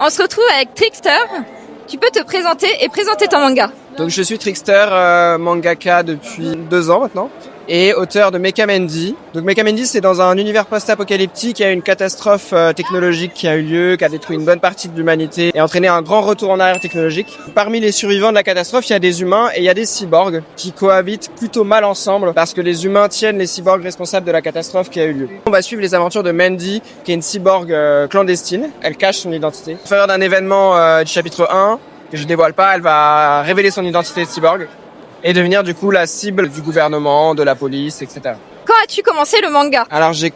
On se retrouve avec Trickster. Tu peux te présenter et présenter ton manga. Donc je suis Trickster, mangaka depuis 2 ans maintenant, et auteur de Mecha Mandy. Donc Mecha Mandy, c'est dans un univers post-apocalyptique. Il y a une catastrophe technologique qui a eu lieu, qui a détruit une bonne partie de l'humanité et entraîné un grand retour en arrière technologique. Parmi les survivants de la catastrophe, il y a des humains et il y a des cyborgs qui cohabitent plutôt mal ensemble parce que les humains tiennent les cyborgs responsables de la catastrophe qui a eu lieu. On va suivre les aventures de Mandy, qui est une cyborg clandestine. Elle cache son identité. Au faveur d'un événement du chapitre 1, que je dévoile pas, elle va révéler son identité de cyborg et devenir du coup la cible du gouvernement, de la police, etc. Quand as-tu commencé le manga? Alors j'ai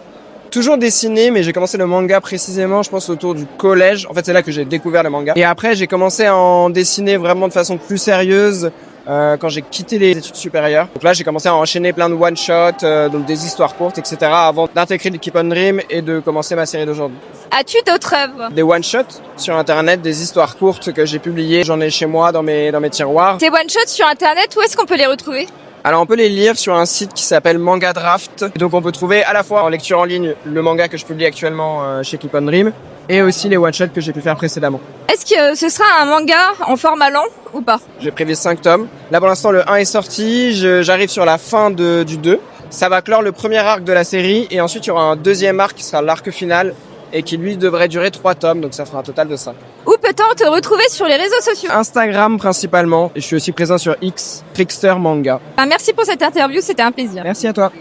toujours dessiné, mais j'ai commencé le manga précisément, je pense, autour du collège. En fait, c'est là que j'ai découvert le manga. Et après, j'ai commencé à en dessiner vraiment de façon plus sérieuse quand j'ai quitté les études supérieures. Donc là, j'ai commencé à enchaîner plein de one-shots, donc des histoires courtes, etc. avant d'intégrer le Keep on Dream et de commencer ma série d'aujourd'hui. As-tu d'autres œuvres? Des one-shots sur Internet, des histoires courtes que j'ai publiées. J'en ai chez moi dans mes tiroirs. Tes one-shots sur Internet, où est-ce qu'on peut les retrouver? Alors on peut les lire sur un site qui s'appelle Manga Draft. Donc on peut trouver à la fois en lecture en ligne le manga que je publie actuellement chez Keep on Dream et aussi les one-shots que j'ai pu faire précédemment. Est-ce que ce sera un manga en format lent ou pas? J'ai prévu 5 tomes. Là pour l'instant le 1 est sorti, j'arrive sur la fin du 2. Ça va clore le premier arc de la série et ensuite il y aura un deuxième arc qui sera l'arc final et qui lui devrait durer 3 tomes, donc ça fera un total de 5. Où peut-on te retrouver sur les réseaux sociaux? Instagram principalement, et je suis aussi présent sur X, Trickster Manga. Merci pour cette interview, c'était un plaisir. Merci à toi.